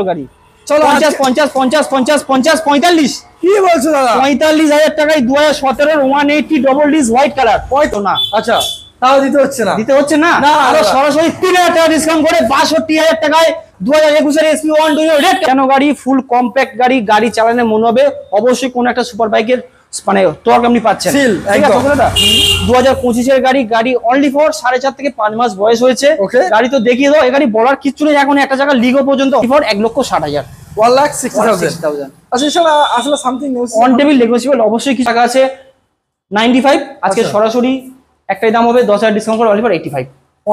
গাড়ি চলো 50 50 50 50 50 45 কি বলছো দাদা 45,000 টাকায় 2017 এর 180 ডবল ডিস হোয়াইট কালার হয়তো না। আচ্ছা তাও দিতে হচ্ছে না আরো সরাসরি 3,000 টাকা ডিসকাউন্ট করে 62,000 টাকায় 2021 এর SP 120 রেড কেন গাড়ি ফুল কম্প্যাক্ট গাড়ি গাড়ি চালানো মনে হবে অবশ্যই কোন একটা সুপার বাইকের মানে টর্ক আপনি পাচ্ছেন। 2025 এর গাড়ি অনলি ফর 4.5 থেকে 5 মাস বয়স হয়েছে। গাড়ি তো দেখিয়ে দাও, এই গাড়ি বলার কিচ্ছু নেই, এখন একটা জায়গা লিগো পর্যন্ত ফর 1,60,000 1,60,000। আচ্ছা এছাড়া আসলে সামথিং অন টেবিল নেগোশিয়েবল অবশ্যই কিছু টাকা আছে 95। আজকে সরাসরি একটাই দাম হবে 10,000 ডিসকাউন্ট করে অনলি ফর 85।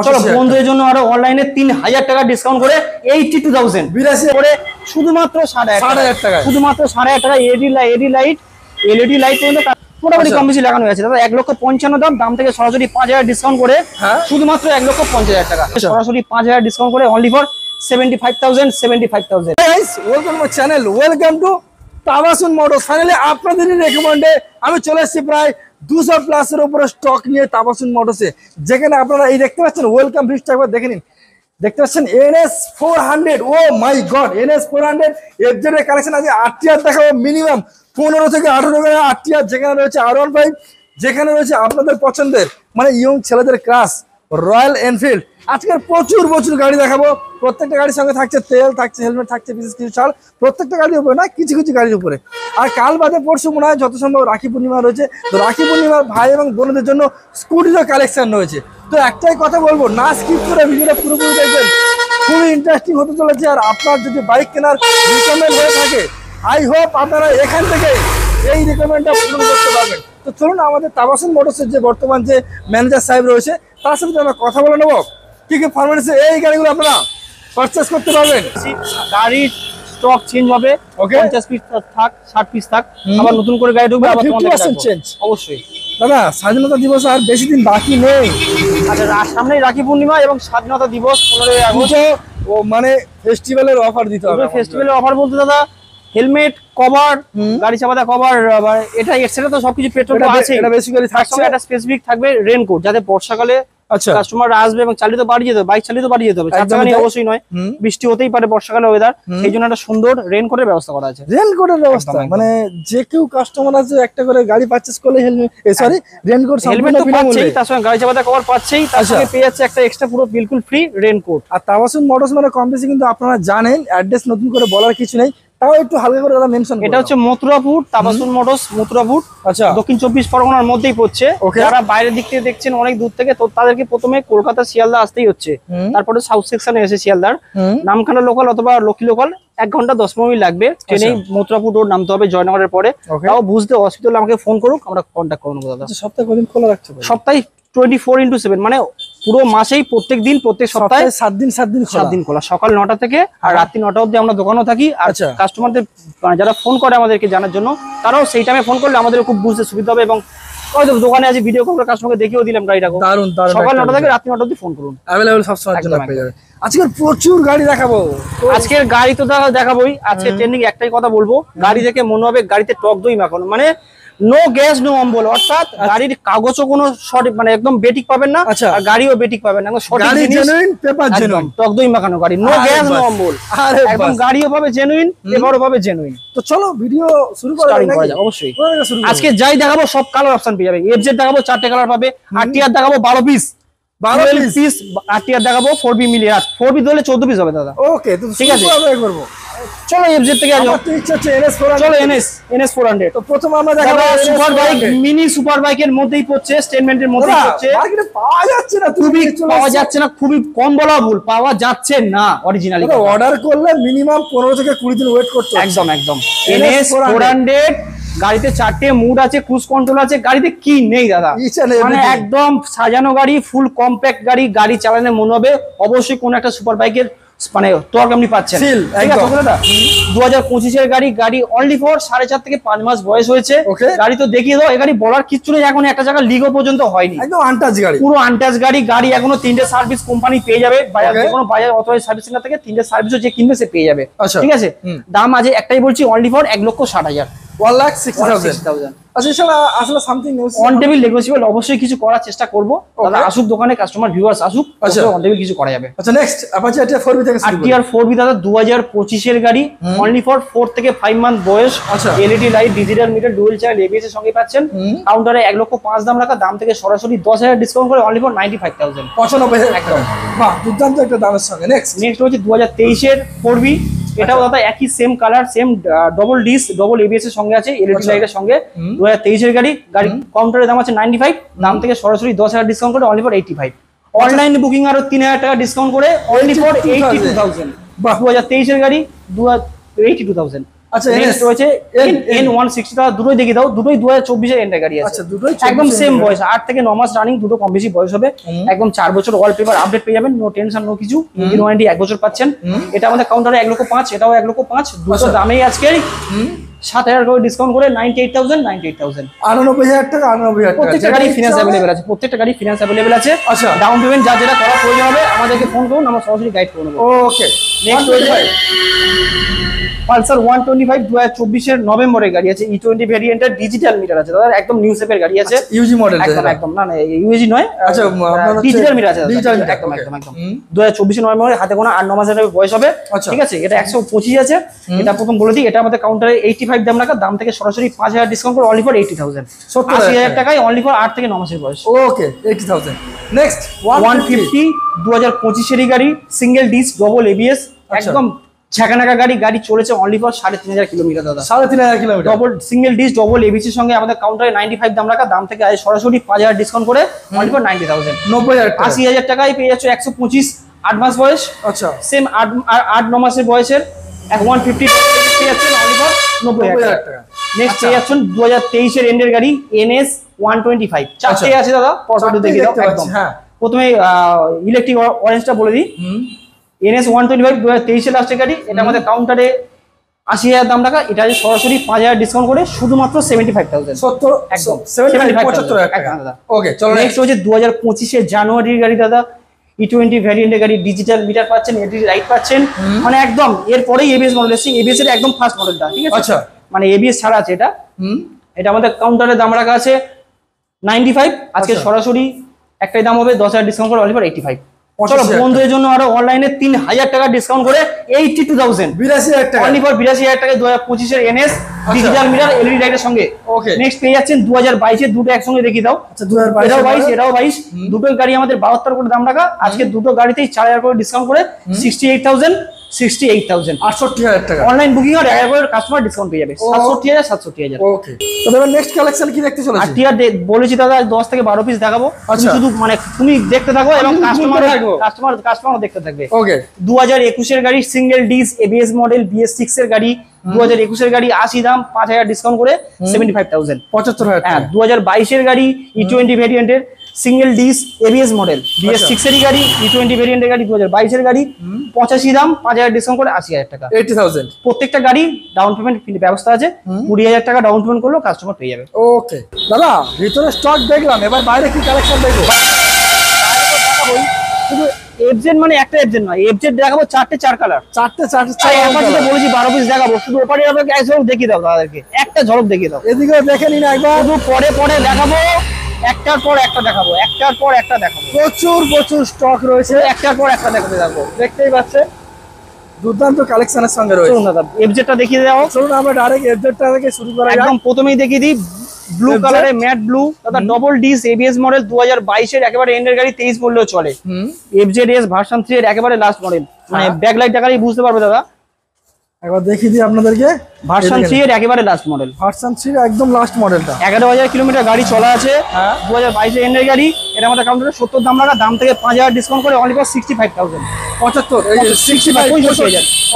চলো বন্ধুদের জন্য আরো অনলাইনে 3,000 টাকা ডিসকাউন্ট করে 82,000 করে শুধুমাত্র 60,000 টাকা, শুধুমাত্র 60,000 টাকা এলইডি লাইট পর্যন্ত মোটামুটি কম বেশি লাগানো আছে দাদা। 1,55,000 দাম থেকে সরাসরি 5,000 ডিসকাউন্ট করে শুধুমাত্র 1,50,000 টাকা, সরাসরি 5,000 ডিসকাউন্ট করে only for 75,000। Guys welcome to my channel, welcome to Tabassum motors. Finally আপনাদেরই রেকমেন্ডে আমি চলে এসেছি প্রায় 200 প্লাসের উপরে স্টক নিয়ে তাবাসসুম মোটরসে, যেখানে আপনারা এই দেখতে পাচ্ছেন ওয়েলকাম ব্রিজটা একবার দেখে নিন। দেখতে পাচ্ছেন NS 400, ও মাই গড NS 400 এফজেড এর কালেকশন আছে। আরটিআর দেখাবো মিনিমাম 15 থেকে 18 টাকা আরটিআর, যেখানে রয়েছে R15, যেখানে রয়েছে আপনাদের পছন্দের মানে ইয়ং ছেলেদের ক্রাশ রয়্যাল এনফিল্ড। আজকের প্রচুর গাড়ি দেখাবো। প্রত্যেকটা গাড়ির সঙ্গে থাকছে তেল, থাকছে হেলমেট, থাকছে বিশেষ কিছু ছাড় প্রত্যেকটা গাড়ির উপরে, না কিছু গাড়ির উপরে। আর কাল বাদে পরশু মনে হয় যত সম্ভব রাখি পূর্ণিমা রয়েছে, তো রাখি পূর্ণিমার ভাই এবং বোনদের জন্য স্কুটিরও কালেকশন রয়েছে। তো একটাই কথা বলবো, না স্কিপ করে ভিডিওটা পুরোপুরি দেখবেন, খুবই ইন্টারেস্টিং হতে চলেছে। আর আপনার যদি বাইক কেনার রিকমেন্ড হয়ে থাকে, আই হোপ আপনারা এখান থেকে এই রিকমেন্ডটা পূরণ করতে পারবেন। তো চলুন আমাদের তাবাসসুম মোটরসের যে বর্তমান যে ম্যানেজার সাহেব রয়েছে তার সাথে আমরা কথা বলে নেবো কি ফরম্যাটে এই গাড়িগুলো আপনারা পারচেজ করতে পারবেন। গাড়ির স্টক চেঞ্জ হবে, 50 পিস থাক 60 পিস থাক, আবার নতুন করে গাড়ি ঢুকবে, আবার 50% চেঞ্জ অবশ্যই। দাদা স্বাধীনতা দিবস আর বেশি দিন বাকি নেই। আচ্ছা সামনেই রাখি পূর্ণিমা এবং স্বাধীনতা দিবস 15 আগস্ট, ও মানে ফেস্টিভ্যালের অফার দিতে হবে। ফেস্টিভ্যালের অফার বলতে দাদা হেলমেট, কভার, গাড়ি চাপাতা কভার, এটা এক্সট্রা তো সবকিছু পেট্রোল আছে, এটা বেসিক্যালি থাকছে। একটা স্পেসিফিক থাকবে রেনকোট, যাতে বর্ষাকালে কাস্টমাররা আসবে এবং চালিত বাড়ি যেতে হবে, বাইক চালিত বাড়ি যেতে হবে, চার চাকা নিয়ে অবশ্যই নয়, বৃষ্টি হতেই পারে বর্ষাকালে ওয়েদার, সেই জন্য একটা সুন্দর রেনকোটের ব্যবস্থা করা আছে। রেনকোটের ব্যবস্থা মানে যে কেউ কাস্টমার আছে একটা করে গাড়ি পারচেজ করলে হেলমেট হেলমেট তো পাচ্ছেই, তার সঙ্গে গাড়ি চাপাতা কভার পাচ্ছেই, তার সঙ্গে পেয়ে যাচ্ছে একটা এক্সট্রা পুরো বিলকুল ফ্রি রেনকোট। আর তাবাসসুম মোটরস মানে কম বেশি কিন্তু আপনারা জানেন, অ্যাড্রেস নতুন করে বলার কিছু নেই, তাও একটু হালকা করে দাদা মেনশন। এটা হচ্ছে মথুরাপুর, তাবাসসুম মোটরস মথুরাপুর, আচ্ছা দক্ষিণ 24 পরগনার মধ্যেই পড়ছে। যারা বাইরের দিক থেকে দেখছেন অনেক দূর থেকে, তো তাদেরকে প্রথমে কলকাতা শিয়ালদা আসতেই হচ্ছে, তারপরে সাউথ সেকশনে এসে শিয়ালদার নামখানা লোকাল অথবা লক্ষ্মী লোকাল 1 ঘন্টা 10 মিনিট লাগবে, ট্রেনেই মথুরাপুর রোড নামতে হবে জয়নগরের পরে। তাও বুঝতে অসুবিধা হলে আমাকে ফোন করুক, আমরা কন্ট্যাক্ট করে নেবো দাদা। সপ্তাহে কদিন খোলা রাখছে? সপ্তাহে 24x7, মানে পুরো মাসেই প্রত্যেক সপ্তাহে 7 দিন খোলা, সকাল 9টা থেকে আর রাত্রি 9টা অবধি আমরা দোকানেও থাকি। আর কাস্টমারদের যারা ফোন করে আমাদেরকে জানার জন্য, তারাও সেই টাইমে ফোন করলে আমাদের খুব বুঝতে সুবিধা হবে, এবং হয়তো দোকানে আছে ভিডিও কল করে কাস্টমারকে দেখিয়েও দিলাম গাড়িটাকে। সকাল 9টা থেকে রাত্রি 9টা অবধি ফোন করুন, अवेलेबल সব সময়ের জন্য পেয়ে যাবেন। আজকে প্রচুর গাড়ি দেখাবো, আজকের গাড়ি তো দেখাবোই। আজকে ট্রেন্ডিং একটাই কথা বলবো, গাড়ি দেখে মনে হবে গাড়িতে টক দই মাখানো, মানে নো গ্যাস নো অম্বল, অর্থাৎ গাড়ির কাগজও কোনো সঠিক মানে একদম বেটিক পাবেন না, আর গাড়িও বেটিক পাবেন না, সঠিক জেনুইন পেপার জেনুইন টক দই মাখানো গাড়ি, নো গ্যাস নো অম্বল, একদম গাড়িও পাবে জেনুইন, পেপারও পাবে জেনুইন। তো চলো ভিডিও শুরু করা যাক। অবশ্যই আজকে যাই দেখাবো সব কালার অপশন পেয়ে যাবে। এফজেড দেখাবো 4টে কালার পাবে, আরটিআর দেখাবো 12 পিস, 12 পিস আরটিআর দেখাবো 4B মিলিয়ে, আর 4B ধরলে 14 পিস হবে দাদা। ওকে তো ঠিক আছে করব। চলো এফজেড থেকে আসো, চলো NS 400। তো প্রথমে আমরা দেখাবো সুপার বাইক, মিনি সুপার বাইকের মধ্যেই পড়ছে, স্টেটমেন্টের মধ্যেই পড়ছে, মার্কেটে পাওয়া যাচ্ছে না, খুবই কম বলা ভুল, পাওয়া যাচ্ছে না অরিজিনালি। অর্ডার করলে মিনিমাম 15 থেকে 20 দিন ওয়েট করতে হবে। একদম NS 400 গাড়িতে 4টে মুড আছে, ক্রুজ কন্ট্রোল আছে, গাড়িতে কি নেই দাদা, মানে একদম সাজানো গাড়ি, ফুল কম্প্যাক্ট গাড়ি গাড়ি চালানো মনে হবে অবশ্যই কোন একটা সুপার বাইকের মানে টর্ক আপনি পাচ্ছেন। 2025 এর গাড়ি অনলি ফর 4.5 থেকে 5 মাস বয়স হয়েছে। গাড়ি তো দেখিয়ে দাও, এই গাড়ি বলার কিচ্ছু নেই, এখন একটা জায়গা লিগো পর্যন্ত হয়নি, একদম আনটাচ গাড়ি, পুরো আনটাচ গাড়ি এখনো 3টে সার্ভিস কোম্পানি পেয়ে যাবে, কোনো বাজার অথরাইজড সার্ভিস সেন্টার থেকে 3টে সার্ভিসও যে কিনবে সে পেয়ে যাবে। ঠিক আছে, দাম আজ একটাই বলছি, অনলি ফর 1,60,000। 1,60,000 আচ্ছা এছাড়া আসলে সামথিং অন টেবিল নেগোসিয়েবল অবশ্যই কিছু করার চেষ্টা করব দাদা আসুক দোকানে কাস্টমার ভিউয়ার্স আসুক অন টেবিল কিছু করা যাবে আচ্ছা নেক্সট অ্যাপাচি ATR 4B থেকে শুরু করি ATR 4B দাদা 2025 এর গাড়ি অনলি ফর 4 থেকে 5 মান্থ বয়স আচ্ছা LED light digital meter dual channel ABS এর সঙ্গে পাচ্ছেন কাউন্টারে 1,05,000 দাম রাখা দাম থেকে সরাসরি 10,000 ডিসকাউন্ট করে অনলি ফর 95,000 95,000 একদম বাহ দুর্দান্ত একটা দামের সঙ্গে নেক্সট হচ্ছে 2023 এর 4B এটাও দাদা একই same colour same double disc double ABS এর সঙ্গে আছে এলইডি লাইটের সঙ্গে 2023 এর গাড়ি কাউন্টারের দাম আছে 95 দাম থেকে সরাসরি 10,000 ডিসকাউন্ট করে অনলি ফর 85 অনলাইন বুকিং আরো 3,000 টাকা ডিসকাউন্ট করে অনলি ফর 82,000 2023 এর গাড়ি 82,000 আচ্ছা নেক্সট রয়েছে N160 টাকা দুটোই দেখিয়ে দাও দুটোই 2024 এর এন্ডার গাড়ি আছে আচ্ছা দুটোই একদম সেম বয়স 8 থেকে 9 মাস রানিং দুটো কম বেশি বয়স হবে একদম 4 বছর অল পেপার আপডেট পেয়ে যাবেন নো টেনশন নো কিছু ইঞ্জিন ওয়ারেন্টি 1 বছর পাচ্ছেন এটা আমাদের কাউন্টারে 1,05,000 এটাও 1,05,000 দুটো দামেই আজকে 7,000 করে ডিসকাউন্ট করে 98,000 98,000 টাকা 98,000 টাকা প্রত্যেকটা গাড়ি ফিনান্স अवेलेबल আছে প্রত্যেকটা গাড়ি ফিনান্স अवेलेबल আছে আচ্ছা ডাউন পেমেন্ট যা যেটা করা প্রয়োজন হবে আমাদেরকে ফোন করুন আমরা সরাসরি গাইড করে নেব ওকে নেক্সট হচ্ছে পালসার 125 2024 এর নভেম্বরের গাড়ি আছে E20 ভেরিয়েন্টের ডিজিটাল মিটার আছে দাদা একদম নিউ শেপের গাড়ি আছে ইউজি মডেল একদম না না ইউজি নয় আচ্ছা আপনাদের ডিজিটাল মিটার আছে ডিজিটাল একদম 2024 এর নভেম্বরে হাতে গোনা 8-9 মাসের বয়স হবে ঠিক আছে এটা 125 আছে এটা প্রথম বলে দিই এটা আমাদের কাউন্টারে 85 দাম রাখা দাম থেকে সরাসরি 5,000 ডিসকাউন্ট করে অনলি ফর 80,000 80,000 টাকায় অনলি ফর 8 থেকে 9 মাসের বয়স ওকে 80,000 নেক্সট 150 2025 এর গাড়ি সিঙ্গেল ডিস্ক ডবল এবিএস একদম ঝাঁকানাকা গাড়ি চলেছে অনলি ফর 3,500 কিলোমিটার দাদা 3,500 kilometre double single disc double এবিসির সঙ্গে আমাদের কাউন্টারে 95 দাম রাখা দাম থেকে সরাসরি 5,000 ডিসকাউন্ট করে অনলি ফর 90,000 80,000 টাকায় পেয়ে যাচ্ছে 125 8 মাস বয়স আচ্ছা সেম 8-9 মাসের বয়সের 150 পেয়ে যাচ্ছেন অনলি ফর 90,000 টাকা নেক্সট পেয়ে যাচ্ছেন 2023 এর এন্ডের গাড়ি NS 125 চারটে আছে দাদা পরপর দেখে দাও একদম প্রথমে ইলেকট্রিক অরেঞ্জটা বলে দিই NS 125 2023 এর লাস্টের গাড়ি এটা আমাদের কাউন্টারে 80,000 দাম রাখা এটা সরাসরি 5,000 ডিসকাউন্ট করে শুধুমাত্র 75,000 70 একদম 75,000 টাকা ওকে চলো নেক্সট হচ্ছে 2025 এর জানুয়ারির গাড়ি দাদা E20 ভ্যারিয়েন্টের গাড়ি ডিজিটাল মিটার পাচ্ছেন এলইডি লাইট পাচ্ছেন মানে একদম এরপরেই এবিএস মডেল এসেছে এবিএস এর একদম ফার্স্ট মডেলটা ঠিক আছে আচ্ছা মানে এবিএস ছাড়া আছে এটা আমাদের কাউন্টারে দাম রাখা আছে 95 আজকে সরাসরি একটাই দাম হবে 10,000 ডিসকাউন্ট করে অনলি ফর 85 চলো বন্ধুদের জন্য আরো অনলাইনে 3,000 টাকা ডিসকাউন্ট করে 82,000 82,000 টাকা অনলি ফর 82,000 টাকায় 2025 এর NS ডিজিটাল মিটার এলইডি লাইটের সঙ্গে ওকে নেক্সট পেয়ে যাচ্ছেন 2022 এর দুটো একসঙ্গে দেখিয়ে দাও আচ্ছা 2022 এটাও 22 দুটো গাড়ি আমাদের 72 করে দাম রাখা আজকে দুটো গাড়িতেই 4,000 করে ডিসকাউন্ট করে 68,000 68,000 টাকা অনলাইন বুকিং আর 1,000 করে কাস্টমার ডিসকাউন্ট পেয়ে যাবে 67,000 ওকে তো এবার নেক্সট কালেকশন কি দেখতে চলেছি আরটিআর বলেছি দাদা 10 থেকে 12 পিস দেখাবো শুধু মানে তুমি দেখতে থাকো এবং কাস্টমার দেখতে থাকবে ওকে 2021 এর গাড়ি single dish ABS model BS6 এর গাড়ি 2021 এর গাড়ি 80 দাম 5,000 ডিসকাউন্ট করে 75,000 75,000 হ্যাঁ 2022 এর গাড়ি E20 ভেরিয়েন্টের single dish ABS model BS6 এর গাড়ি E20 ভেরিয়েন্টের গাড়ি 2022 এর গাড়ি 85 দাম 5,000 ডিসকাউন্ট করে 80,000 টাকা 80,000 প্রত্যেকটা গাড়ি ডাউন পেমেন্ট ব্যবস্থা আছে 20,000 টাকা ডাউন পেমেন্ট করলেও কাস্টমার পেয়ে যাবে ওকে দাদা ভিতরে স্টক দেখলাম এবার বাইরে কি কালেকশন দেখবো শুধু এফজেড মানে একটা এফজেড নয় এফজেড দেখাবো চারটে চার কালার চারটে অ্যাপাচিতে বলেছি 12 পিস দেখাবো শুধু ওপারে আপনাকে এক ঝলক দেখিয়ে দাও তাদেরকে একটা ঝলক দেখিয়ে দাও এদিকে দেখে নিন একবার শুধু পরে দেখাবো একটার পর একটা দেখাবো একটার পর একটা দেখাবো প্রচুর স্টক রয়েছে একটার পর একটা দেখাতে থাকবো দেখতেই পাচ্ছেন দুর্দান্ত কালেকশনের সঙ্গে রয়েছে চলুন দাদা এফজেডটা দেখিয়ে দাও চলুন আমরা ডাইরেক্ট এফজেডটা থেকে শুরু করা যাক একদম প্রথমেই দেখিয়ে দিই ব্লু কালারে ম্যাট ব্লু দাদা ডবল ডিস এবিএস মডেল 2022 এর একেবারে এন্ডের গাড়ি 23 বললেও চলে এফজেডএস ভার্সন 3 এর একেবারে লাস্ট মডেল মানে ব্যাকলাইট দেখালেই বুঝতে পারবে দাদা একবার দেখিয়ে দিই আপনাদেরকে ভার্সন 3 এর একেবারে লাস্ট মডেল ভার্সন 3 এর একদম লাস্ট মডেলটা 11,000 কিলোমিটার গাড়ি চলা আছে 2022 এর এন্ডের গাড়ি এটা আমাদের কাউন্টারে 70 দাম লাগা দাম থেকে 5,000 ডিসকাউন্ট করে অনলি ফর 65,000 75 এই 65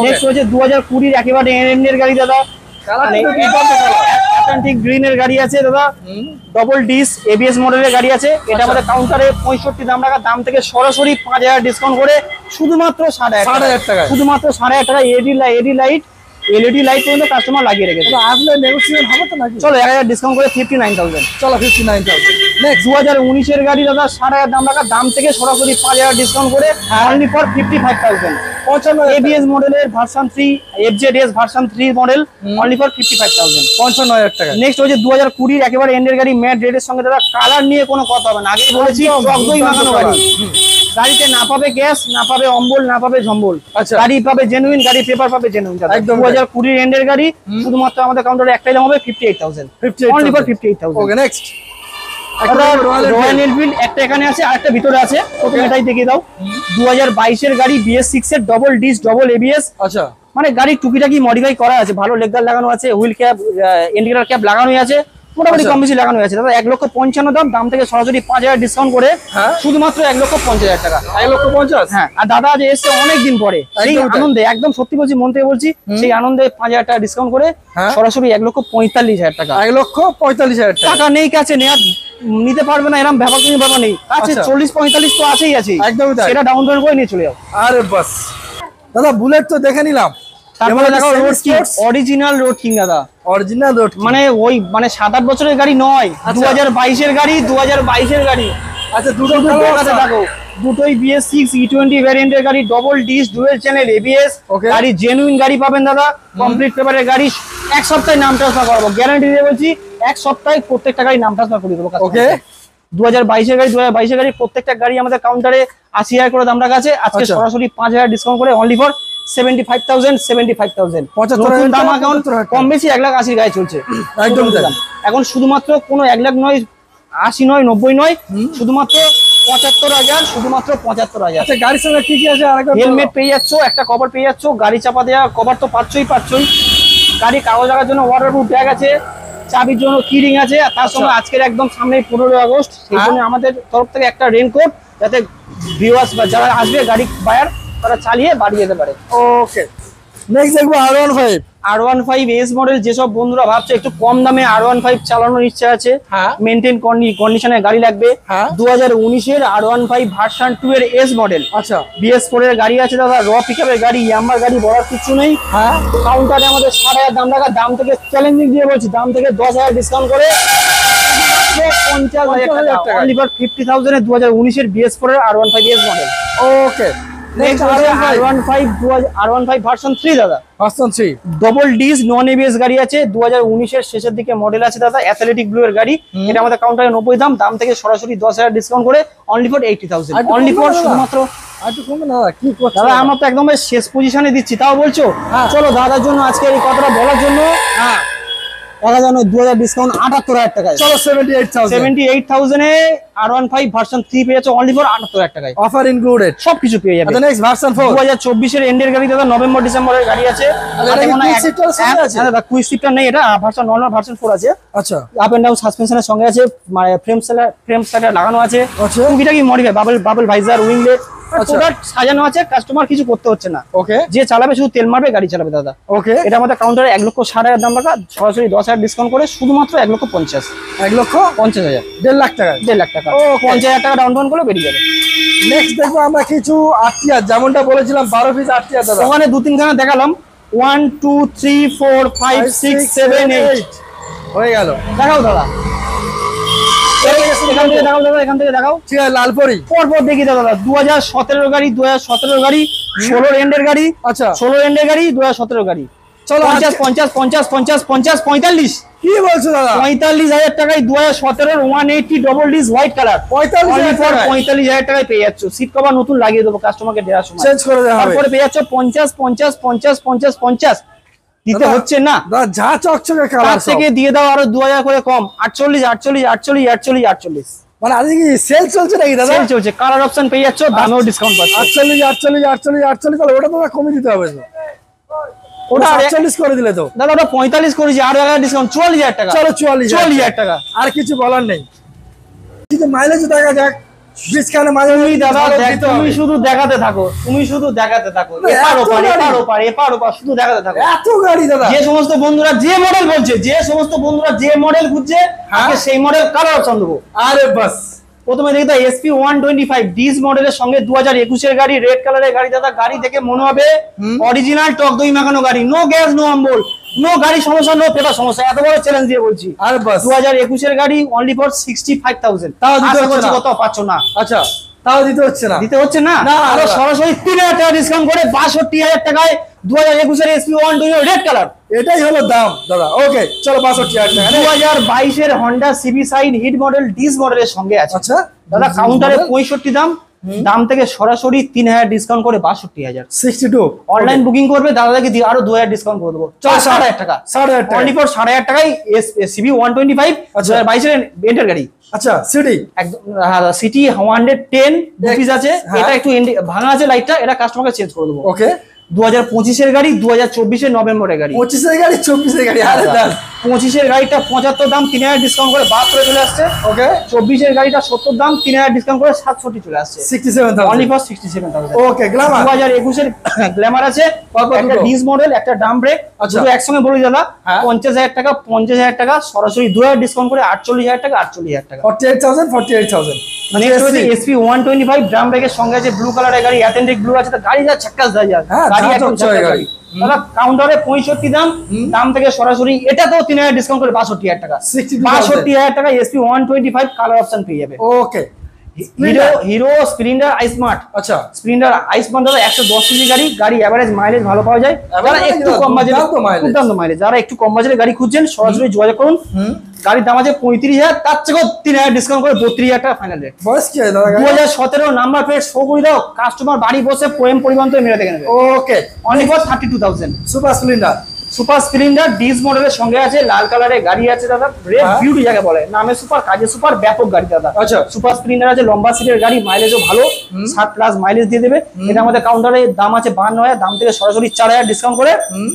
নেক্সট হচ্ছে 2020 এর একেবারে এন্ডের গাড়ি দাদা অ্যাটলান্টিক গ্রিন এর গাড়ি আছে দাদা ডবল ডিস এবিএস মডেলের গাড়ি আছে এটা আমাদের কাউন্টারে 65 দাম রাখা দাম থেকে সরাসরি 5,000 ডিসকাউন্ট করে শুধুমাত্র 7,500 টাকা শুধুমাত্র 7,500 টাকা এলইডি লাইট পর্যন্ত কাস্টমার লাগিয়ে রেখেছে আসলে নেগোসিয়েশন হবে তো নাকি চলো 1,000 ডিসকাউন্ট করে 59,000 চলো 59,000 Next. 2019 এর গাড়ি দাদা 7,500 দাম রাখা, দাম থেকে সরাসরি 5,000 ডিসকাউন্ট করে অনলি ফর 55,000। 55,000 ABS মডেলের version 3 FZS version 3 model only for 55,000। 55,000 টাকা। নেক্সট হচ্ছে 2020 একেবারে এন্ডের গাড়ি, ম্যাট রেডের সঙ্গে দাদা কালার নিয়ে কোনো কথা হবে না, আগেই বলেছি টক দই মাখানো গাড়ি। গাড়িতে না পাবে গ্যাস, না পাবে অম্বল, না পাবে ঝম্বল, আচ্ছা। গাড়ি পাবে জেনুইন, গাড়ি পেপার পাবে জেনুইন। একদম 2020 এন্ডের গাড়ি, শুধুমাত্র আমাদের কাউন্টারে একটাই দাম হবে 58,000, only for 58,000। Okay next. Royal Enfield একটা এখানে আছে, আরেকটা ভিতরে আছে, প্রথমে এটাই দেখিয়ে দাও। 2022 এর গাড়ি, BS6 এর ডবল ডিস ডবল ABS, আচ্ছা মানে গাড়ি টুকিটাকি মডিফাই করা আছে, ভালো লেগ গার্ড লাগানো আছে, হুইল ক্যাপ ইন্ডিকেটর ক্যাপ লাগানোই আছে, মোটামুটি কম বেশি লাগানো আছে দাদা। 1,55,000 দাম, দাম থেকে সরাসরি 5,000 ডিসকাউন্ট করে শুধুমাত্র 1,50,000 টাকা। 1,50,000। হ্যাঁ, আর দাদা যে এসছে অনেকদিন পরে, সেই একদম তাই। আনন্দে, একদম সত্যি বলছি, মন থেকে বলছি, সেই আনন্দে 5,000 টাকা ডিসকাউন্ট করে সরাসরি 1,45,000 টাকা। 1,45,000 টাকা। টাকা নেই কাছে, নিতে পারবে না, এরকম ব্যাপার তুমি ব্যাপার নেই কাছে। 40-45 তো আছেই আছে, একদমই তাই। সেটা ডাউন পেমেন্ট করে নিয়ে চলে যাও। আরে বাস দাদা, বুলেট তো দেখে নিলাম, তারপরে দেখো road king, original road king দাদা, অরিজিনাল রোড। মানে ওই মানে 7-8 বছরের গাড়ি নয়, 2022 এর গাড়ি, 2022 এর গাড়ি। আচ্ছা, দুটো কাছে দেখো, দুটোই BS6 E20 ভ্যারিয়েন্টের গাড়ি, double disc dual channel ABS গাড়ি, জেনুইন গাড়ি পাবেন দাদা, কমপ্লিট পেপারের গাড়ি। এক সপ্তাহে নাম ট্রান্সফার করাবো, গ্যারান্টি দিয়ে বলছি, এক সপ্তাহে প্রত্যেকটা গাড়ি নাম ট্রান্সফার করে দেবো। ওকে 2022 এর গাড়ি, 2022 এর গাড়ি প্রত্যেকটা গাড়ি আমাদের কাউন্টারে 80,000 করে দাম রাখা আছে, আজকে সরাসরি 5,000 ডিসকাউন্ট করে অনলি ফর 75,000। 75,000 75,000 দাম অ্যাকাউন্ট কম বেশি 1,80,000 গায়ে চলছে একদম তাই। এখন। শুধুমাত্র কোনো 1,00,000 নয়, 80 নয়, 90 নয়, শুধুমাত্র 75,000, শুধুমাত্র 75,000। আচ্ছা, গাড়ির সঙ্গে কি কি আছে? আরেকবার হেলমেট পেয়ে যাচ্ছ, একটা কভার পেয়ে যাচ্ছ, গাড়ি চাপা দেওয়া কভার তো পাচ্ছই। গাড়ি কাগজ লাগার জন্য ওয়াটারপ্রুফ ব্যাগ আছে, চাবির জন্য কি রিং আছে, আর তার সঙ্গে আজকের একদম সামনে 15 আগস্ট, সেই জন্য আমাদের তরফ থেকে একটা রেনকোট, যাতে ভিউয়ার্স বা যারা আসবে গাড়ি বায়ার, তারা চালিয়ে বাড়ি যেতে পারে। ওকে নেক্সট দেখবো R15। R15 এস মডেল, যেসব বন্ধুরা ভাবছে একটু কম দামে R15 চালানোর ইচ্ছা আছে, মেইনটেইন কন্ডিশনের গাড়ি লাগবে, 2019 এর R15 ভার্সন 2 এর এস মডেল। আচ্ছা, BS4 এর গাড়ি আছে দাদা, র পিকআপের গাড়ি, ইয়ামার গাড়ি, বলার কিছু নেই। কাউন্টারে আমাদের 7,000 দাম রাখা, দাম থেকে চ্যালেঞ্জিং দিয়ে বলছি, দাম থেকে 10,000 ডিসকাউন্ট করে 50,000 টাকা, অনলি ফর 50,000 এ 2019 এর BS4 এর R15 S model. Okay next R15 version 3 দাদা, ভার্সন 3 ডবল ডিস নন ABS গাড়ি আছে, 2019 এর শেষের দিকে মডেল আছে দাদা, অ্যাথলেটিক ব্লু এর গাড়ি। এটা আমাদের কাউন্টারে 90 দাম, দাম থেকে সরাসরি 10,000 ডিসকাউন্ট করে অনলি ফর 80,000, অনলি ফর শুধুমাত্র। আচ্ছা কমবে না কি করছো দাদা? আমরা তো একদম শেষ পজিশনে দিচ্ছি, তাও বলছো। চলো দাদার জন্য আজকে এই কথাটা বলার জন্য, কথা জানো 2,000 ডিসকাউন্ট 78,000 টাকায়। চলো 78,000 এ R15 ভার্সন 3 পেয়ে যাচ্ছে অনলি ফর 78,000 টাকায়, অফার ইনক্লুডেড, সবকিছু পেয়ে যাবে। আচ্ছা নেক্সট ভার্সন 4 2024 এর এন্ডের গাড়ি দাদা, নভেম্বর ডিসেম্বরের গাড়ি আছে। দাদা কুইক শিফটার নেই, এটা ভার্সন নর্মাল ভার্সন 4 আছে। আচ্ছা, আপ এন্ড ডাউন সাসপেনশনের সঙ্গে আছে, মানে ফ্রেম স্টার্টার লাগানো আছে, টুকিটাকি modify, bubble visor, winglet product সাজানো আছে, কাস্টমার কিছু করতে হচ্ছে না। ওকে, যে চালাবে শুধু তেল মারবে, গাড়ি চালাবে দাদা। ওকে, এটা আমাদের কাউন্টারে 1,60,000 দাম রাখা, সরাসরি 10,000 ডিসকাউন্ট করে শুধুমাত্র 1,50,000, 1,50,000, 1.5 লাখ টাকা, 1.5 লাখ টাকা, 50,000 টাকা ডাউন পেমেন্ট করলে বেরিয়ে যাবে। নেক্সট দেখবো আমরা কিছু RTR, যেমনটা বলেছিলাম 12 পিস RTR দাদা। ওখানে 2-3 দেখালাম, 1 2 3 4 5 6 7 8 হয়ে গেল। দেখাও দাদা, এখান থেকে দেখাও দাদা, এখান থেকে দেখাও। ঠিক আছে, লালপরি পরপর দেখি দাদা, 2017 গাড়ি, 2017 গাড়ি, 16 এন্ডের গাড়ি। আচ্ছা, 16 এন্ডের গাড়ি, 2017 গাড়ি। চলো 50 50 50 50 50 45 কি বলছো দাদা? 45,000 টাকায় 2017 180 ডবল ডিস হোয়াইট কালার, 45,000 টাকায় পেয়ে যাচ্ছ। সিট কভার নতুন লাগিয়ে দেবো কাস্টমারকে দেওয়ার সময়, চেঞ্জ করে দেওয়া হবে। তারপরে পেয়ে যাচ্ছ 50 50 50 50 50 দিতে হচ্ছে না দাদা, যা চকচকে তার কালার থেকে দিয়ে দাও আরো 2,000 করে কম, 48 48 48 48 48। মানে আজকে কি সেল চলছে নাকি দাদা? সেল চলছে, কালার অপশন পেয়ে যাচ্ছ, দামেও ডিসকাউন্ট পাচ্ছ। 48 48 48 48, তাহলে ওটা তো কমিয়ে দিতে হবে, ওটা 48 করে দিলে তো দাদা। ওটা 45 করেছি, আর 1,000 ডিসকাউন্ট, 44,000 টাকা। চলো 44,000 টাকা। আর কিছু বলার নেই, কিন্তু মাইলেজ দেখা যাক। বিস্কানে মাইলেজ তুমি দাদা তুমি শুধু দেখাতে থাকো, তুমি শুধু দেখাতে থাকো, এপার ওপার এপার ওপার এপার ওপার শুধু দেখাতে থাকো। এত গাড়ি দাদা, যে সমস্ত বন্ধুরা যে মডেল বলছে, যে সমস্ত বন্ধুরা যে মডেল খুঁজছে, আজকে সেই মডেল কালার অপশন দেবো। আরে বাস, প্রথমে দেখি দাদা SP 125 ডিস মডেলের সঙ্গে 2021 এর গাড়ি, রেড কালারের গাড়ি দাদা। গাড়ি দেখে মনে হবে অরিজিনাল টক দই মাখানো গাড়ি, নো গ্যাস নো অম্বল। নো গাড়ি সমস্যা, নো পেপার সমস্যা, এত বড় চ্যালেঞ্জ দিয়ে বলছি। আর বাস 2021 গাড়ি অনলি ফর 65,000। তাও দিতে আশা হচ্ছে করছি না। কত পাচ্ছ না, আচ্ছা তাও দিতে হচ্ছে না। দিতে হচ্ছে না। না, আরো না। সরাসরি 3,000 টাকা ডিসকাউন্ট করে 62,000 টাকায় 2021 এর SP 120 রেড কালার। এটাই হলো দাম দাদা। ওকে চলো 62,000 টাকা। 2022 এর Honda CB Shine hit model disc মডেলের সঙ্গে আছে আচ্ছা দাদা, কাউন্টারে 65 দাম, দাম থেকে সরাসরি 3,000 ডিসকাউন্ট করে 62,000। 62 অনলাইন বুকিং করবে দাদাকে দিয়ে আরো 2,000 ডিসকাউন্ট করে দেবো, 7,500 টাকা। 7,500 টাকা। অনলি ফর 7,500 টাকায় সিবি 125 আচ্ছা। 2022 এর বেন্টার গাড়ি। আচ্ছা সিডি একদম সিটি 110 রুপিস আছে, হ্যাঁ। এটা একটু ভাঙা আছে লাইটটা, এটা কাস্টমারকে চেঞ্জ করে দেবো। ওকে 2025 এর গাড়ি, 2024 এর নভেম্বরের গাড়ি। 25 এর গাড়ি 24 এর গাড়ি আরে দাদা 25 এর গাড়িটা 75 দাম, 3,000 ডিসকাউন্ট করে 72 চলে আসছে। ওকে 24 এর গাড়িটা 70 দাম, 3,000 ডিসকাউন্ট করে 67 চলে আসছে। 67,000 অনলি ফর 67,000। ওকে গ্ল্যামার 2021 এর গ্ল্যামার আছে, কত একটা দুটো? ডিস মডেল, একটা ডাম ব্রেক, আচ্ছা। দুটো একসঙ্গে বলি দাদা। হ্যাঁ। 50,000 টাকা, 50,000 টাকা সরাসরি 2,000 ডিসকাউন্ট করে 48,000 টাকা, 48,000 টাকা। 48,000 নেক্সট হচ্ছে SP 125 ড্রাম ব্রেকের সঙ্গে আছে ব্লু কালারের গাড়ি, অ্যাথেন্টিক ব্লু আছে, তো গাড়ি যা ছাক্কাস দেয় যা হ্যাঁ, গাড়ি যা একদম চকচকে ছাক্কাস গাড়ি। গাড়ি। দাদা কাউন্টারে 65 দাম, দাম থেকে সরাসরি এটাতেও 3,000 ডিসকাউন্ট করে 62,000 টাকা। 62,000 62,000 টাকা SP 125 কালার অপশন পেয়ে যাবে। ওকে হিরো স্প্লেন্ডার আইস্মার্ট। আচ্ছা স্প্লেন্ডার আইস্মার্ট দাদা 110 সিসি গাড়ি, গাড়ি এভারেজ মাইলেজ ভালো পাওয়া যায়। যারা Average একটু না, কম বাজেট, দুর্দান্ত mileage। দুর্দান্ত মাইলেজ, যারা একটু কম বাজেটের গাড়ি খুঁজছেন সরাসরি যোগাযোগ করুন। গাড়ির দাম আছে 35,000, তার থেকেও 3,000 ডিসকাউন্ট করে 32,000 টাকা ফাইনাল রেট। বয়স কি হয় দাদা গাড়ি? 2017 নাম্বার প্লেট শো করে দাও, কাস্টমার বাড়ি বসে পোয়েম পরিবহন থেকে মেরে দেখে নেবে। Okay only for 32,000। Super Splendor Super Splendor disc মডেলের সঙ্গে আছে, লাল কালারের গাড়ি আছে দাদা, রেড হ্যাঁ। বিউটি যাকে বলে, নামে সুপার কাজে সুপার, ব্যাপক গাড়ি দাদা। আচ্ছা। সুপার স্প্লেন্ডার আছে, লম্বা সিটের গাড়ি, মাইলেজও ভালো, 7+ মাইলেজ দিয়ে দেবে। এটা আমাদের কাউন্টারে দাম আছে 52,000, দাম থেকে সরাসরি 4,000 ডিসকাউন্ট করে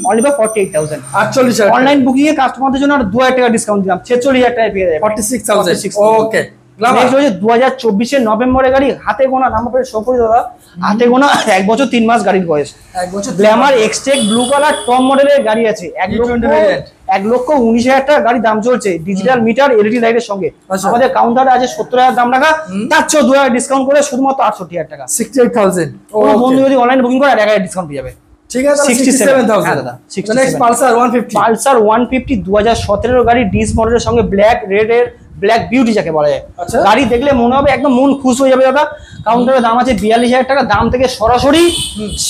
অনলি ফর 48,000। 48,000 অনলাইন বুকিং এ কাস্টমারদের জন্য আর 2,000 টাকা ডিসকাউন্ট দিলাম, 46,000 টাকায় পেয়ে যাবে। 46,000 ওকে নেক্সট হচ্ছে 2024 এর নভেম্বরের গাড়ি, হাতে গোনা নাম্বার প্লেট শো করে দাদা, হাতে গোনা 1 বছর 3 মাস গাড়ির বয়স। এক বছর Glamour Xtec blue colour top মডেলের গাড়ি আছে, 1,19,000 টাকা গাড়ি দাম চলছে, ডিজিটাল মিটার এলইডি লাইটের সঙ্গে। আচ্ছা। আমাদের কাউন্টারে আছে 70,000 দাম রাখা, তার চেয়েও 2,000 ডিসকাউন্ট করে শুধুমাত্র 68,000 টাকা। 68,000 কোনো বন্ধু যদি অনলাইন বুকিং করে 1,000 ডিসকাউন্ট পেয়ে যাবে। ঠিক আছে 67,000 67,000 হ্যাঁ দাদা, 67,000 নেক্সট পালসার 150 পালসার 150 2017 গাড়ি, ডিস মডেলের সঙ্গে ব্ল্যাক রেড এর ব্ল্যাক বিউটি যাকে বলা যায়। আচ্ছা। গাড়ি দেখলে মনে হবে একদম মন খুশ হয়ে যাবে দাদা। কাউন্টারের দাম আছে 42,000 টাকা, দাম থেকে সরাসরি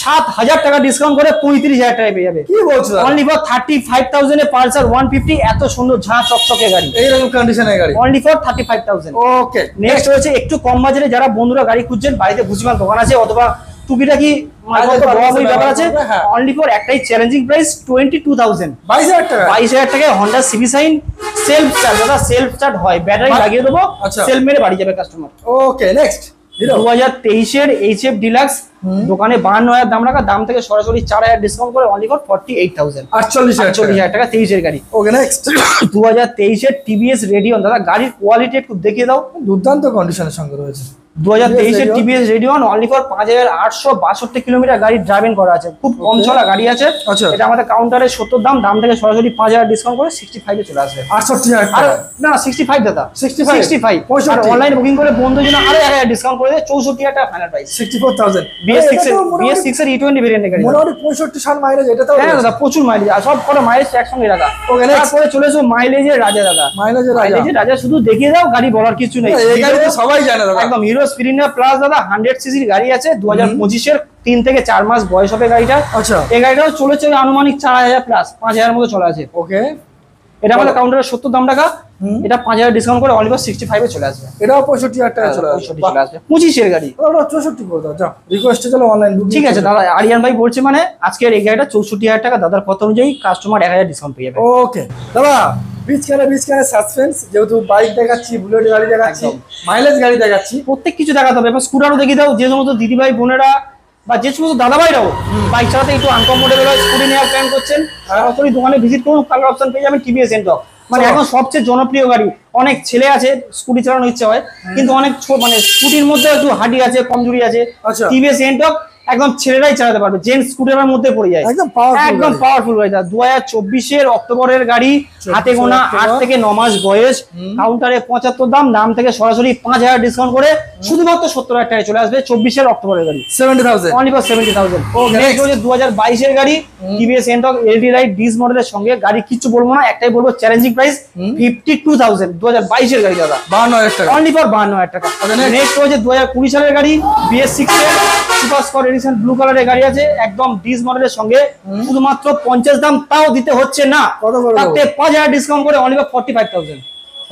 7,000 টাকা ডিসকাউন্ট করে 35,000 টাকায় পেয়ে যাবে। কি বলছো দাদা? অনলি ফর 35,000 এ পালসার 150 এত সুন্দর ঝাঁ চকচকে গাড়ি, এইরকম কন্ডিশনের গাড়ি অনলি ফর 35,000। ওকে নেক্সট হচ্ছে একটু কম বাজেটে যারা বন্ধুরা গাড়ি খুঁজছেন, বাড়িতে ভুসিমাল দোকান আছে অথবা টুকিটাকি ব্যাপার আছে, হ্যাঁ। অনলি ফর একটাই চ্যালেঞ্জিং প্রাইস 22,000। 22,000 টাকা 22,000 টাকায় Honda CB Shine self charge, দাদা সেলফ চার্জ হয়, ব্যাটারি লাগিয়ে দেবো, আচ্ছা। সেলফ মেরে বাড়ি যাবে কাস্টমার। ওকে নেক্সট হিরো 2023 এর HF ডিলাক্স, দোকানে 52,000 দাম রাখা, দাম থেকে সরাসরি 4,000 ডিসকাউন্ট করে অনলি ফর 48,000। 48,000 টাকা 23 এর গাড়ি। ওকে নেক্সট 2023 এর টিভিএস রেডিয়ন, দাদা গাড়ির কোয়ালিটি একটু দেখিয়ে দাও। দুর্দান্ত কন্ডিশনের সঙ্গে রয়েছে 2023 এর Radeon। TVS Radeon only for 5,862 kilometre গাড়ি ড্রাইভিং করা আছে, খুব কম চলা গাড়ি আছে। আচ্ছা। এটা আমাদের কাউন্টারে 70 দাম, দাম থেকে সরাসরি 5,000 ডিসকাউন্ট করে 65 এ চলে আসবে। 68,000 আর টাকা না 65 দাদা, 65 65 আর অনলাইন বুকিং করে বন্ধুর জন্য আরো 1,000 ডিসকাউন্ট করে দেয়, 64,000 টাকা ফাইনাল প্রাইস। 64,000 BS6 এর E20 ভেরিয়েন্টের গাড়ি। মোটামুটি 65 মাইলেজ এটা তো হ্যাঁ দাদা প্রচুর মাইলেজ, আর সব কটা মাইলেজ একসঙ্গে রাখা। Okay, next. তারপরে চলে এসো মাইলেজের রাজা দাদা। মাইলেজের রাজা মাইলেজের রাজা শুধু দেখিয়ে দাও, গাড়ি বলার কিছু নেই। এই গাড়ি তো সবাই জানে দাদা একদম হিরো স্প্লেন্ডার প্লাস দাদা 100 সিসির গাড়ি আছে, 2025 এর 3 থেকে 4 মাস বয়স হবে গাড়িটা। আচ্ছা এই গাড়িটাও চলেছে আনুমানিক 4,000 প্লাস, 5,000 মতো চলে আছে। ওকে এটা আমাদের কাউন্টারে 70 দাম টাকা, এটা 5,000 ডিসকাউন্ট করে অনলি ফর 65 এ চলে আসবে। এটাও 65,000 টাকা চলে আসবে 65 চলে আসবে 25 এর গাড়ি। ওটা 64 করে দাও যাও রিকোয়েস্টে চলো অনলাইন বুকিং ঠিক আছে দাদা, আরিয়ান ভাই বলছে মানে আজকের এই গাড়িটা 64,000 টাকা, দাদার কথা অনুযায়ী কাস্টমার 1,000 ডিসকাউন্ট পেয়ে যাবে। ওকে দাদা বীজখানে সাসপেন্স, যেহেতু বাইক দেখাচ্ছি, বুলেট গাড়ি দেখাচ্ছি, একদম। মাইলেজ গাড়ি দেখাচ্ছি, প্রত্যেক কিছু দেখাতে হবে। এবার স্কুটারও দেখিয়ে দাও, যে সমস্ত দিদিভাই বোনেরা বা যে সমস্ত দাদাভাইরাও বাইক চালাতে একটু আনকমফোর্টেবল হয়, স্কুটি নেওয়ার প্ল্যান করছেন, সরাসরি দোকানে ভিজিট করুন, কালার অপশন পেয়ে যাবেন টিভিএস এন্টক। মানে চলো। এখন সবচেয়ে জনপ্রিয় গাড়ি। অনেক ছেলে আছে স্কুটি চালানোর ইচ্ছা হয়, কিন্তু অনেক মানে স্কুটির মধ্যে একটু হাডি আছে, কমজোরি আছে, আচ্ছা। টিভিএস এন্টক একদম ছেলেরাই চালাতে পারবে, জেন্টস স্কুটারের মধ্যে পড়ে যায়, একদম পাওয়ারফুল গাড়ি। 2024 অক্টোবরের গাড়ি, হাতে গোনা 8 থেকে 9 মাস বয়স, কাউন্টারে 75 দাম থেকে সরাসরি 5000 ডিসকাউন্ট করে শুধুমাত্র 70,000 টাকায় চলে আসবে 24 অক্টোবরের গাড়ি, 70,000 অনলি ফর 70,000। নেক্সট হচ্ছে 2022 গাড়ি, TVS Ntorq LED light disc মডেলের সঙ্গে। গাড়ি কিছু বলবো না, একটাই বলবো চ্যালেঞ্জিং প্রাইস 52,000, 2022 গাড়ি দাদা, 52,000 টাকা, অনলি ফর 52,000 টাকা। নেক্সট হচ্ছে 2020 সালের গাড়ি, BS6 এর সুপার স্পট এডিশন ব্লু কালারের গাড়ি আছে, একদম ডিস মডেলের সঙ্গে, শুধুমাত্র 50 দাম, তাও দিতে হচ্ছে না, তাতে 5,000 ডিসকাউন্ট করে অনলি ফর 45,000,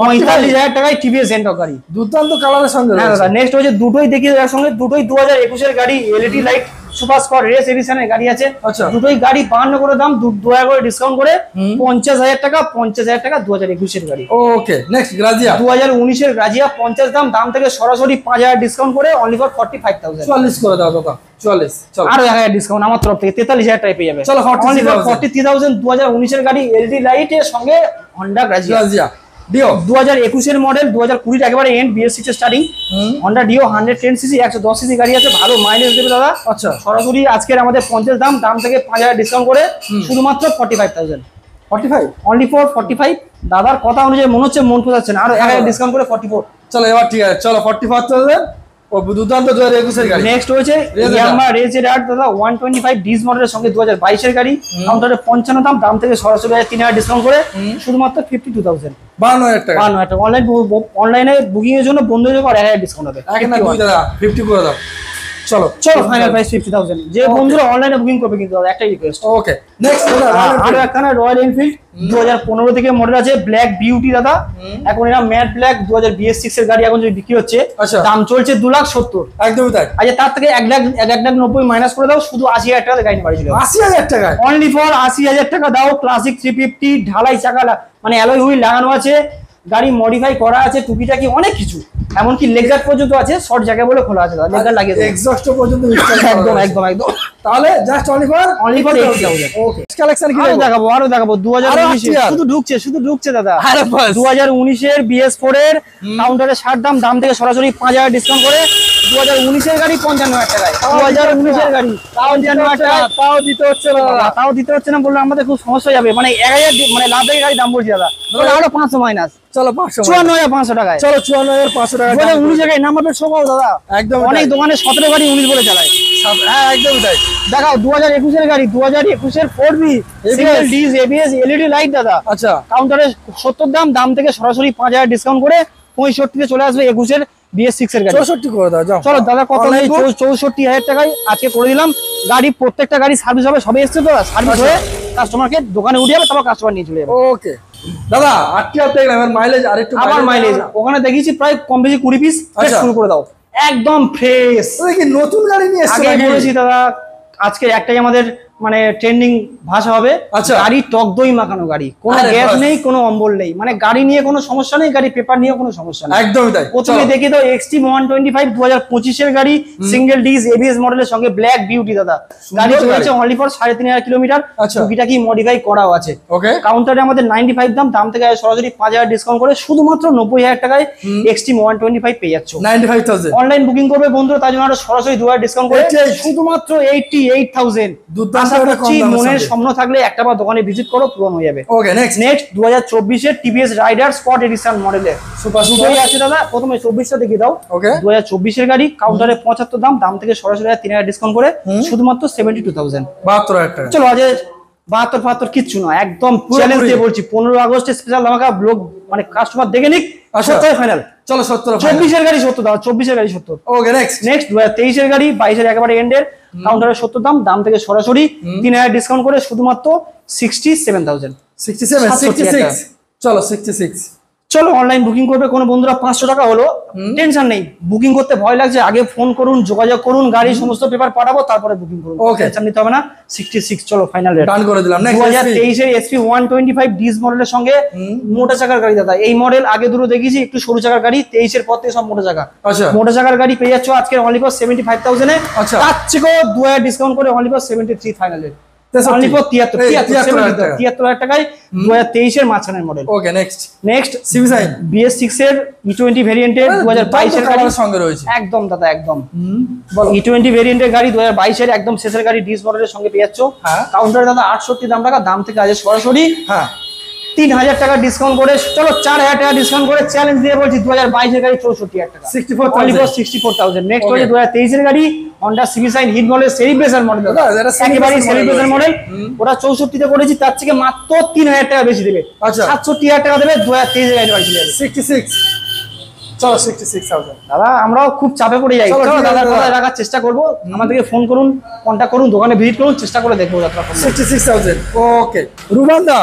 45,000 টাকায় টিভিএস এনটর্ক গাড়ি, দুর্দান্ত কালারের সঙ্গে। হ্যাঁ দাদা। নেক্সট হচ্ছে দুটোই দেখিয়ে দেওয়ার সঙ্গে, দুটোই 2021 এর গাড়ি, LED light super spot race এডিশনের গাড়ি আছে, দুটোই গাড়ি 52 করে দাম, 2,000 করে ডিসকাউন্ট করে 50,000 টাকা, 50,000 টাকা 2021 এর গাড়ি। ওকে, নেক্সট গ্রাজিয়া 2019 এর গ্রাজিয়া 50 দাম থেকে সরাসরি 5,000 ডিসকাউন্ট করে অনলি ফর 45,000, 44 করে দাও দাদা, 44। চলো আরো 1,000 ডিসকাউন্ট আমার তরফ থেকে 43,000 টাকায় পেয়ে যাবে। চলো, অনলি ফর 43,000, 2019 এর গাড়ি, এলইডি লাইট এর সঙ্গে হন্ডা গ্রাজিয়া ডিও 2021 এর মডেল, 2020 একেবারে এন্ড, BS6 এর starting, Honda deo 110 CC, 110 CC গাড়ি আছে, ভালো মাইলেজ দেবে দাদা। আচ্ছা, সরাসরি আজকের আমাদের 50 দাম থেকে 5,000 ডিসকাউন্ট করে শুধুমাত্র 45,000, 45 অনলি ফর 45। দাদার কথা অনুযায়ী মনে হচ্ছে মন খোঁজাচ্ছে না, আরো 1,000 ডিসকাউন্ট করে 44। চলো এবার ঠিক আছে, চলো 45,000 ও দুর্দান্ত 2021 এর গাড়ি। নেক্সট হচ্ছে ইয়ামাহা রেজের আট দাদা, 125 ডিস মডেলের সঙ্গে 2022 এর গাড়ি, কাউন্টারে 55 দাম থেকে সরাসরি 3,000 ডিসকাউন্ট করে শুধুমাত্র 52,000, 52,000 টাকা, 52,000 টাকা। অনলাইনে বুকিং এর জন্য বন্ধুদের উপর 1,000 ডিসকাউন্ট হবে। এক না দুই দাদা, 50 করে দাও। চলো ফাইনাল প্রাইস 50,000। যে বন্ধুরা অনলাইনে বুকিং করবে কিন্তু দাদা একটাই রিকোয়েস্ট। ওকে, নেক্সট দাদা আরো একখানা রয়্যাল এনফিল্ড 2015 থেকে মডেল আছে, ব্ল্যাক বিউটি দাদা, এখন এটা ম্যাট ব্ল্যাক, 2026 এর গাড়ি এখন যদি বিক্রি হচ্ছে, দাম চলছে 2,70,000, একদমই তাই। আচ্ছা তার থেকে 1,90,000 মাইনাস করে দাও, শুধু 80,000 টাকা গাড়ি বাড়ি চলে 80,000 টাকা, অনলি ফর 80,000 টাকা দাও। ক্লাসিক 350 ঢালাই চাকা, মানে অ্যালয় হুইল লাগানো আছে, গাড়ি মডিফাই করা আছে, টুকিটাকি অনেক কিছু, এমনকি লেগ পর্যন্ত আছে, শর্ট জায়গা বলে খোলা আছে, লেগ গার্ড লাগিয়ে দেবে, এক্সস্ট পর্যন্ত একদম। তাহলে just only for 80,000। Okay, collection কি আরো দেখাবো 2019 শুধু ঢুকছে দাদা। 2019 এর BS4 এর কাউন্টারে 60 দাম থেকে সরাসরি 5,000 ডিসকাউন্ট করে 2019 এর গাড়ি 55,000 টাকায়, 2019 এর গাড়ি 55,000 টাকা, তাও দিতে হচ্ছে না দাদা, তাও দিতে হচ্ছে না বললে আমাদের খুব সমস্যা হয়ে যাবে, মানে 1,000 মানে লাভ গাড়ি দাম বলছি দাদা, আরো 500 মাইনাস, চলো 500, 54,500 টাকায়, চলো 54,500 টাকা। 2019 জায়গায় নাম্বার প্লেট সব দাদা, একদম অনেক দোকানে 17 গাড়ি 19 বলে চালায়। হ্যাঁ একদম তাই। দেখাও 2021 এর গাড়ি, 2021 এর 4B single dish ABS LED light দাদা, আচ্ছা কাউন্টারে 70 দাম থেকে সরাসরি 5,000 ডিসকাউন্ট করে 65 তে চলে আসবে 21 এর BS6 এর গাড়ি। 64 করে দাও, যাও চলো দাদা কত নেই, 64,000 টাকায় আজকে করে দিলাম। গাড়ি প্রত্যেকটা গাড়ি সার্ভিস হবে, সবে এসছে তো, সার্ভিস হয়ে কাস্টমারকে দোকানে উঠে যাবে, তারপর কাস্টমার নিয়ে চলে যাবে। ওকে দাদা, 8,000 দেখলাম, এর মাইলেজ আরেকটু, আমার মাইলেজ ওখানে দেখিয়েছি প্রায় কম বেশি 20 পিস, শুরু করে দাও, একদম ফ্রেশ। কি নতুন গাড়ি নিয়ে এসেছে? আগে বলেছি দাদা, আজকে একটাই আমাদের মানে ট্রেন্ডিং ভাষা হবে, গাড়ি টক দই মাখানো গাড়ি, কোনো গ্যাস নেই, কোনো অম্বল নেই, মানে গাড়ি নিয়ে কোনো সমস্যা নেই, গাড়ি পেপার নিয়ে কোনো সমস্যা নেই, একদমই তাই। প্রথমে দেখি তো এক্সট্রিম 125 2025 এর গাড়ি, সিঙ্গেল ডিস ABS মডেলের সঙ্গে ব্ল্যাক বিউটি দাদা, গাড়ি চলেছে অনলি ফর 3.5 কিলোমিটার, টুকিটাকি মডিফাই করাও আছে। ওকে, কাউন্টারে আমাদের 95 দাম থেকে সরাসরি 5,000 ডিসকাউন্ট করে শুধুমাত্র 90,000 টাকায় এক্সট্রিম 125 পেয়ে যাচ্ছ, 95,000। অনলাইন বুকিং করবে বন্ধুরা, তার জন্য আরো সরাসরি 2,000 ডিসকাউন্ট করে শুধুমাত্র 88,000। আশা করছি মনের স্বপ্ন থাকলে একটা বার দোকানে ভিজিট করো, পূরণ হয়ে যাবে। ওকে, নেক্সট 2024 এর টিভিএস রাইডার স্পট এডিশন মডেলের সুপার দুটোই আছে দাদা। প্রথমে 24টা দেখিয়ে দাও। ওকে, 2024 এর গাড়ি, কাউন্টারে 75 দাম থেকে সরাসরি 3,000 ডিসকাউন্ট করে শুধুমাত্র 72,000, 72,000 টাকা। চলো আজ 72 কিচ্ছু না, একদম চ্যালেঞ্জ দিয়ে বলছি, 15 আগস্ট স্পেশাল ধামাকা ব্লগ, মানে কাস্টমার দেখে নিক, 70 ফাইনাল। চলো 70, 24 এর গাড়ি 70 দাও, 24 এর গাড়ি 70। ওকে, নেক্সট 2023 এর গাড়ি, 22 এর একেবারে এন্ডের, কাউন্টারে 70 দাম থেকে সরাসরি 3,000 ডিসকাউন্ট করে শুধুমাত্র 67,000, 66। চলো 66। চলো অনলাইন বুকিং করবে কোনো বন্ধুরা, 500 টাকা হলো, টেনশন নেই, বুকিং করতে ভয় লাগছে, আগে ফোন করুন, যোগাযোগ করুন, গাড়ির সমস্ত পেপার পাঠাবো, তারপরে বুকিং করুন, টেনশন নিতে হবে না। 66, চলো ফাইনাল রেট ডান করে দিলাম। 2023 এর SP 125 ডিস মডেলের সঙ্গে মোটা চাকার গাড়ি দাদা, এই মডেল আগে দুটো দেখিয়েছি, একটু সরু চাকার গাড়ি, 23 এর পর থেকে সব মোটা চাকা। মোটা চাকার গাড়ি পেয়ে যাচ্ছ আজকে অনলি ফর 75,000 এ, তার থেকেও 2,000 ডিসকাউন্ট করে only for 73 final rate. Only for 73,000 টাকা। 73,000 টাকায় 2023 এর মাঝখানের model. Okay next next CV sign BS6 এর E20 ভেরিয়েন্টের 2022 এর গাড়ি সঙ্গে রয়েছে। একদম দাদা একদম বলো E20 ভেরিয়েন্টের গাড়ি 2022 এর একদম শেষের গাড়ি ডিস মডেলের সঙ্গে পেয়ে যাচ্ছ। হ্যাঁ। কাউন্টারে দাদা 68 দাম টাকা, দাম থেকে আজ সরাসরি হ্যাঁ 3000 টাকা ডিসকাউন্ট করে, চলো 4000 টাকা ডিসকাউন্ট করে চ্যালেঞ্জ দিয়ে বলছি 2022 এর গাড়ি 64,000 টাকা, 64,000 64,000। Next Okay. হচ্ছে 2023 এর গাড়ি Honda Civic Sign hit model celebration model, দাদা, এটা একেবারে celebration সেলিব্রেশন model মডেল। ওরা 64 তে করেছি, তার থেকে মাত্র 3000 টাকা বেশি দেবে, আচ্ছা। 67,000 টাকা দেবে 2023 এর গাড়ি বাড়ি চলে যাবে। 66 চলো 66,000 দাদা আমরাও খুব চাপে পড়ে যাই, চলো, চলো ঠিক আছে, দাদার দাদা। কথা রাখার চেষ্টা করবো, আমাদেরকে ফোন করুন, কন্ট্যাক্ট করুন, দোকানে ভিজিট করুন, চেষ্টা করে দেখবো যাত্রা করবো। 66,000 ওকে। রুমান দা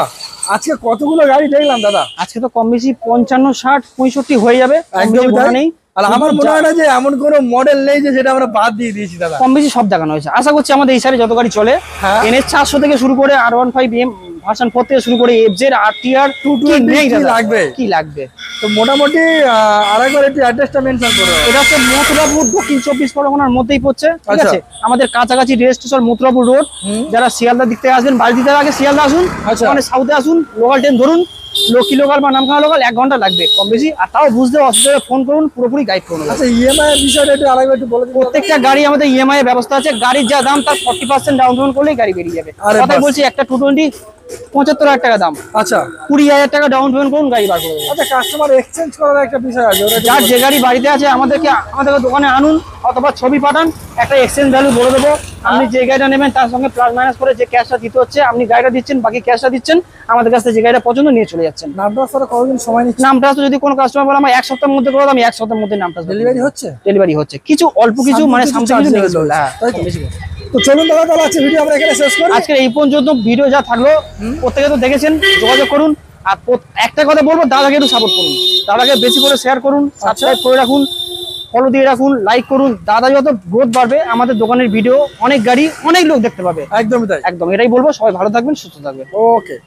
আজকে কতগুলো গাড়ি দেখলাম দাদা? আজকে তো কম বেশি 55, 60, 65 হয়ে যাবে, কম একদম বেশি বলা নেই। আর আমার মনে হয় না যে এমন কোনো মডেল নেই যে যেটা আমরা বাদ দিয়ে দিয়েছি দাদা। কম বেশি সব দেখানো হয়েছে, আশা করছি আমাদের এই সাইডে যত গাড়ি চলে হ্যাঁ। NS 400 থেকে শুরু করে R15 ভার্সন 4 থেকে শুরু করে FZ RTR 220 কি লাগবে? কি লাগবে। তো মোটামুটি আরেকবার একটু অ্যাড্রেসটা মেনশন করো। এটা হচ্ছে মথুরাপুর দক্ষিণ 24 পরগনার মধ্যেই পড়ছে, ঠিক আচ্ছা। আছে। আমাদের কাছাকাছি রেল স্টেশন মথুরাপুর রোড, যারা শিয়ালদা দিক থেকে আসবেন, বাড়ি দিতে আগে শিয়ালদা আসুন, আচ্ছা। ওখানে সাউথে আসুন, লোকাল ট্রেন ধরুন, লক্ষ্মী লোকাল বা নামখানা লোকাল 1 ঘন্টা লাগবে কম বেশি, আর তাও বুঝতে অসুবিধা ফোন করুন, পুরোপুরি গাইড করুন। আচ্ছা ইএমআই এর বিষয়টা একটু আরেকবার একটু বলে দিন। প্রত্যেকটা গাড়ি আমাদের EMI এর ব্যবস্থা আছে, গাড়ির যা দাম তার 40% ডাউন পেমেন্ট করলেই গাড়ি বেরিয়ে যাবে। আরে কথাই বাস। বলছি, একটা 220 75,000 টাকা দাম, আচ্ছা 20,000 টাকা ডাউন পেমেন্ট করুন, গাড়ি বার করে দেবো। আচ্ছা কাস্টমার এক্সচেঞ্জ করার একটা বিষয় আছে ওটা একটু যার যে গাড়ি বাড়িতে আছে আমাদের দোকানে আনুন, অথবা ছবি পাঠান, একটা এক্সচেঞ্জ ভ্যালু বলে দেবো। আপনি যে গাড়িটা নেবেন তার সঙ্গে প্লাস মাইনাস করে যে ক্যাশটা দিতে হচ্ছে, আপনি গাড়িটা দিচ্ছেন, বাকি ক্যাশটা দিচ্ছেন, আমাদের কাছ থেকে যে গাড়িটা পছন্দ নিয়ে চলে যাচ্ছেন। নাম ট্রান্সফারে কতদিন সময় নিচ্ছে? নাম ট্রান্সফার যদি কোনো কাস্টমার বলে আমার 1 সপ্তাহের মধ্যে করে দাও, আমি 1 সপ্তাহের মধ্যে নাম ট্রান্সফার ডেলিভারি হচ্ছে? ডেলিভারি হচ্ছে, কিছু অল্প কিছু মানে Something সামথিং কিছু chargeable negotiable, হ্যাঁ, তাই তো? কম বেশি করে। তো চলুন দাদা তাহলে আজকে ভিডিও আমরা এখানে শেষ করি। আজকের এই পর্যন্ত ভিডিও যা থাকলো প্রত্যেকে তো দেখেছেন, যোগাযোগ করুন। আর একটা কথা বলবো, দাদাকে একটু সাপোর্ট করুন, দাদাকে বেশি করে শেয়ার করুন, সাবস্ক্রাইব করে রাখুন, ফলো দিয়ে রাখুন, লাইক করুন। দাদা যত গ্রোথ বাড়বে আমাদের দোকানের ভিডিও অনেক গাড়ি অনেক লোক দেখতে পাবে। একদমই তাই। একদম এটাই বলবো, সবাই ভালো থাকবেন, সুস্থ থাকবেন। ওকে।